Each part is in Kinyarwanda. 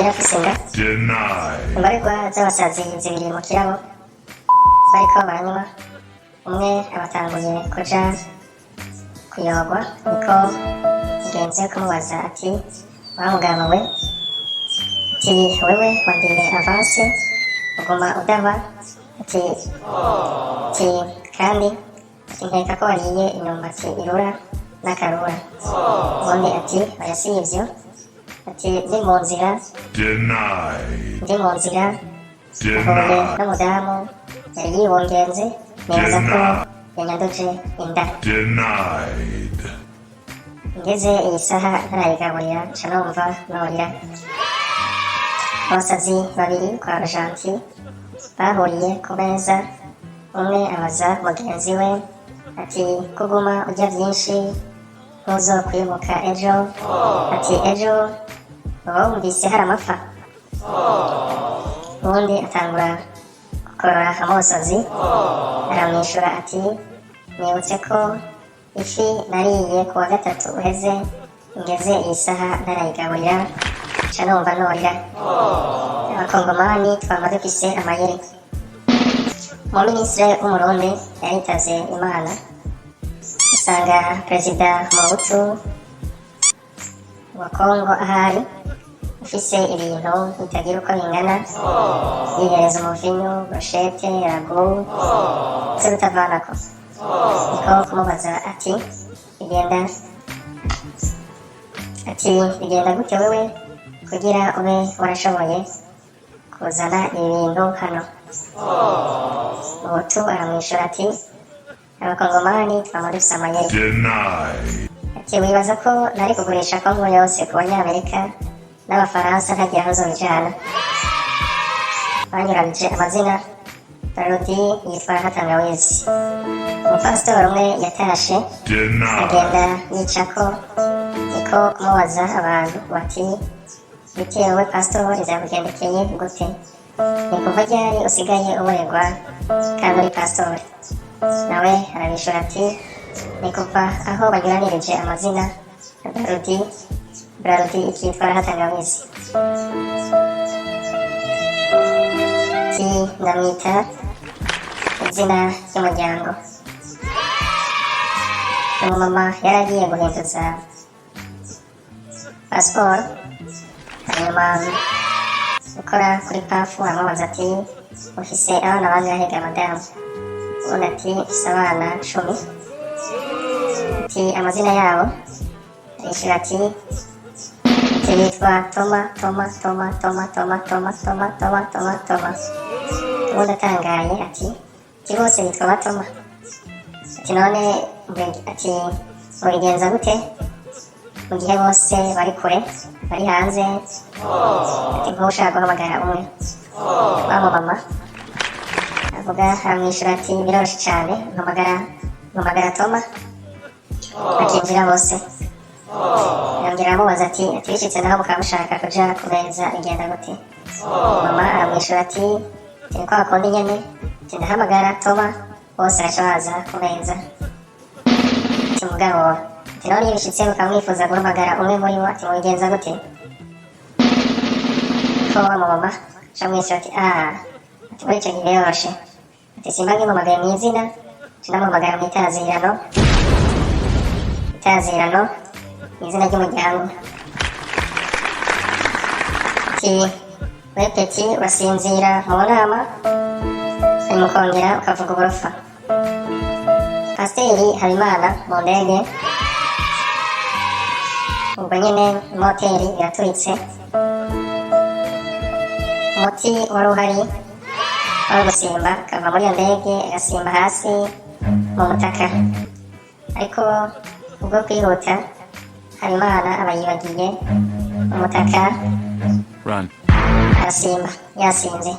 yari afise inda. Imbarirwa z'abasazi zibiri mu kirabo bariko baranywa, umwe abatanguye kuja kuyogwa, niko mugenzi we kumubaza ati wamugabo we, ati wewe wandire avansi uguma udahwa, ati kandi nkeka ko wariye imyumbati irura n'akarura. Ubundi ati oya si ivyo, ati ndi mu nzira nahuye n'umudamu yari yibungenze, nibaza ko yanyanduje inda. Ngeze iyi saha ntarayigaburira nca numva norira. Abasazi babiri kwa Rojanti bahuriye ku meza, umwe abaza mugenzi we ati kuguma urya vyinshi ntuzokwibuka ejo, ati ejo uba wumvise hari amapfa. Uwundi atangura gukorora amosozi, aramwishura ati nibutse ko ifi nariye ku wa gatatu uheze, ngeze iyi saha ntarayigaburira nca numva norira. Abakongomani twama dufise amayeri. Umuminisitiri w'umurundi yaritavye Imana, usanga perezida Mobutu wa Kongo ahari ufise ibintu bitagira uko bingana, yihereza umuvinyu, broshete, rago z'urutavanako. Niko kumubaza ati bigenda gute wewe kugira ube warashoboye kuzana ibi bintu hano? Mobutu aramwishura ati abakongomani twama dufise amayeri. Ati wibaza ko nari kugurisha Kongo yose ku banyamerika n'abafaransa ntagira aho nzobijana? Banyuranyije amazina. Barudi yitwa Hatangawizi. Umupasitori umwe yatashe agenda yicako, niko kumubaza abantu bati bitewe pasitori vyakugendekeye gute? Ni kuva ryari usigaye uboregwa kandi uri pasitori? Nawe arabishura ati ni kuva aho banyuranirije amazina, Barudi ikitwa Hatangawizi. Ati ndamwita izina ry'umuryango. Umumama yaragiye guhinduza pasiporo, hanyuma ukora kuri pafu aramubaza ati ufise abana bangahe ga madamu? Ubundi ati mfise abana 10. Ati amazina yabo? Arishura ati yitwa Toma. Ubundi atangaye ati bose bitwa Batoma? Ati none ati mubigenza gute mu gihe bose bari kure, bari hanze? Ati nkushaka guhamagara umwe. Mama avuga, aramwishura ati biroroshe cane, mpamagara Toma akinjira bose. Yongera amubaza ati bishitse naho mukaba mushaka kuja kumeza bigenda gute? Mama aramwishura ati ni kwa kundi nyene, ati ndahamagara Toma bose baca baza kumeza. Ati mugabo, ati none iyo bishitse mukaba mwifuza guhamagara umwe muri bo, ati mubigenza gute? Ko mama camwishura ati ati muri ico gihe biroroshe, ati simba nkimpamagaye mw'izina, ndamuhamagara mw'itazirano izina ry'umuryango. Ati we peti urasinzira mu nama, hanyuma ukongera ukavuga uburofa. Pasiteri Habimana mu ndege, ubwo nyene imoteri iraturitse, umuti wari uhari wari gusimba kava muri iyo ndege agasimba hasi mu mutaka, ariko ubwo kwihuta Habimana aba yibagiye umutaka, arasimba yasinze.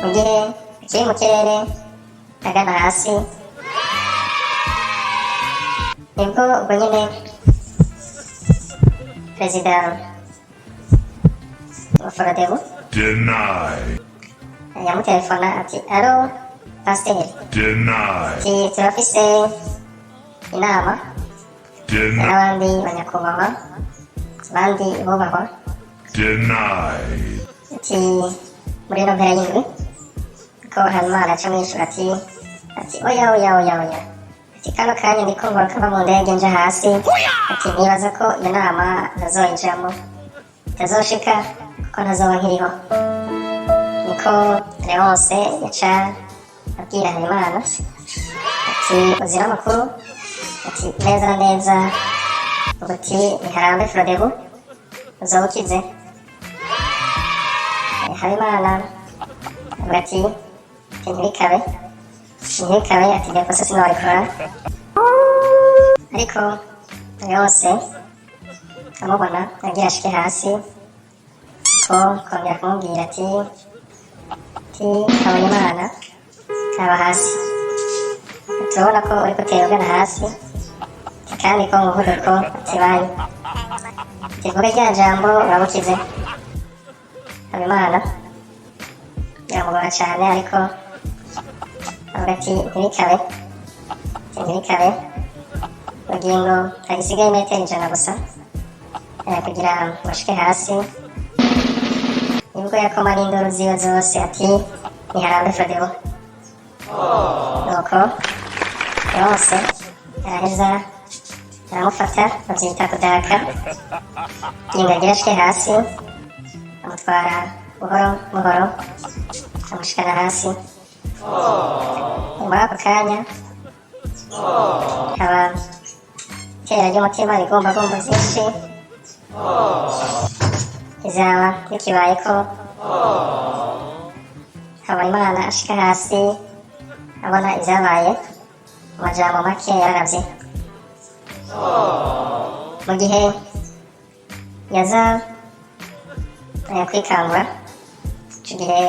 Mu gihe akiri mu kirere agana hasi, nibwo ubwo nyene perezida wa Forodebu yamutelefona ati alo pasiteri, ati turafise inama n'abandi banyakubahwa, abandi bubahwa Denied. ati muri ino mpera y'indwi ko Habimana aca mwishura ati oya ati kano kanya ndiko nkoroka mva mu ndege nja hasi ati nibaza ko iyo nama ntazoyinjiramo itazoshika kuko ntazoba nkiriho. Niko Leonce yaca abwira Habimana ati uzira amakuru ati neza na neza ubuti Ntiharambe Frodebu uzoba ukize. Habimana avuga ati ntibikabe ati ibyo kosa sinabikora, ariko Leonce amubona agira ashike hasi ko kongera kumubwira ati Habimana kaba hasi turabona ko uri gutera ugana hasi kandi ko umuvuduko atibaye tivuge rya jambo urabukize. Habimana biramugora cyane ariko avuga ati ntibikabe ubugingo hagisigaye metero 100 gusa kugira ngo bashike hasi. Nibwo yakomara induru ziwe zose ati Ntiharambe Frodebu. Nuko Leonce araheza aramufata babyita kudaka kugira ngo agire ashike hasi, amutwara buhoro amushikana hasi. Muri ako kanya haba itera ry'umutima rigumbagumba byinshi, izaba bikibaye ko Habimana ashika hasi abona ibyabaye mu majambo make yararavye. Mu gihe yaza kwikangura ico gihe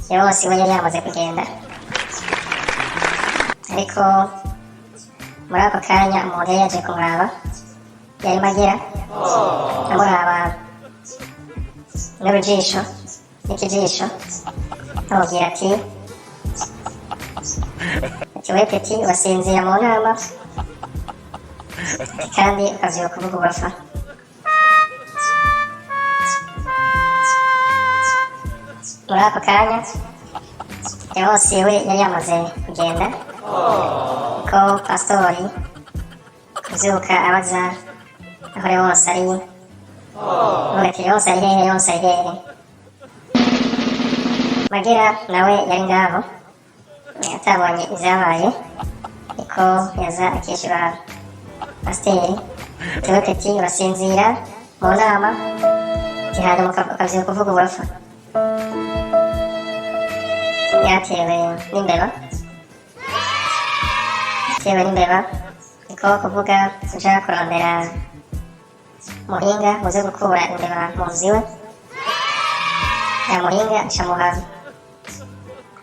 Leonce we yari yamaze kugenda, ariko muri ako kanya umuntu yari yaje kumuraba yarimo agira amuraba n'urujisho n'ikijisho amubwira ati we peti wasinzira mu nama kandi ukavyuka kuvuga ubafa. Muri ako kanya Leonce we yari yamaze kugenda, ko pasitori kuvyuka abaza aho Leonce ari avuga ati Leonce ari hehe. Magera nawe yari ngaho atabonye ivyabaye, niko yaza akishura pasiteri ati we peti urasinzira mu nama hanyuma ukavyuka kuvuga ubafa. Yatewe n'imbeba niko kuvuga uja kurondera muhinga uze gukura imbeba mu nzu iwe. Ya muhinga acamuha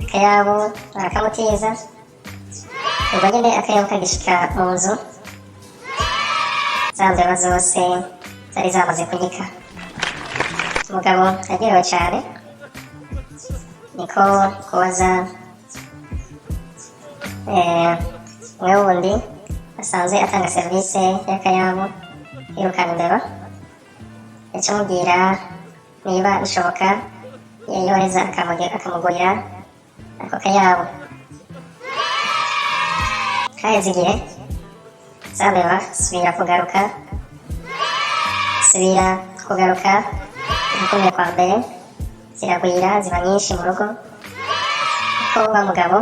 akayabo arakamutiza, ubwo nyene akayabo kagishika mu nzu za mbeba zose zari zamaze kunyika. Umugabo aryohewe cane niko kubaza umwe wundi asanzwe atanga serivisi y'akayabo yirukana imbeba, yaca amubwira niba bishoboka yoheza akamugurira ako kayabo. Haheze igihe za mbeba zisubira kugaruka igikomeye kwa mbere ziragwira ziba nyinshi mu rugo. Ko wa mugabo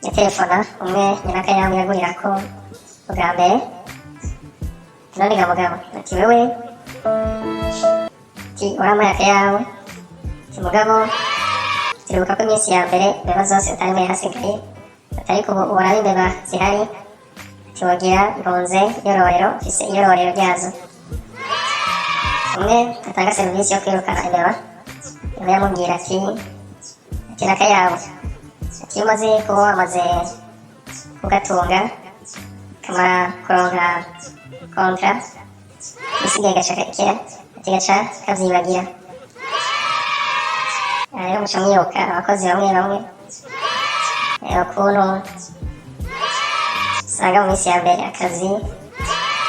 yaterefona umwe nyina akayabo yagurirako ubwa mbere, none ga mugabo ati wewe urampaye akayabo ati mugabo turibuka ko iminsi ya mbere imbeba zose utarimo hasigaye ariko ubu uraba imbeba zihari ati wogira irunze iyororero ufise iyororero ryazo. Umwe atanga serivisi yo kwirukana imbeba niwe yamubwira ati n'akayabo ati iyo umaze kuba wamaze kugatunga kamara kuronka kontra isigaye gaca kavyibagira. Rero muca mwibuka abakozi bamwe ukuntu usanga mu minsi ya mbere akazi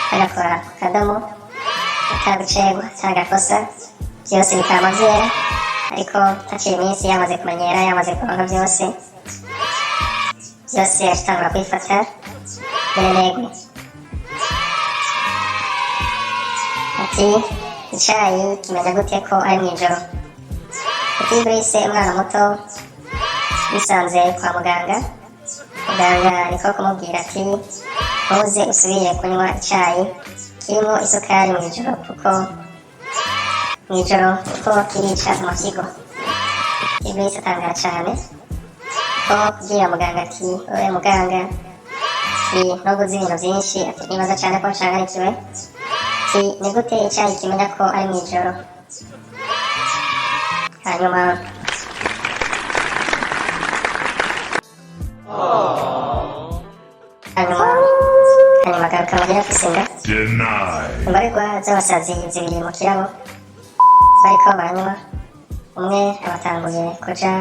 bagakora ku kadomo atagucegwa atagakosa byose bikaba vyera, ariko haciye iminsi yamaze kumenyera, yamaze kuronka byose yacitangura kwifata benegwe. Ati icayi kimenya gute ko ari mw'ijoro? Ati Brice umwana muto yisanze kwa muganga, muganga niko kumubwira ati ntuze usubire kunywa icayi kirimo isukari mw'ijoro kuko kirica amafyigo. Brice atangara cane ko kubwira muganga ati oya muganga ati ntuguze ibintu vyinshi, ati nibaza cane ko nshanganikiwe, ati ni gute icayi kimenya ko ari mw'ijoro? hanyuma agaruka mugira afise inda. Imbarirwa z'abasazi zibiri mu kirabo bariko baranywa, umwe abatanguye kuja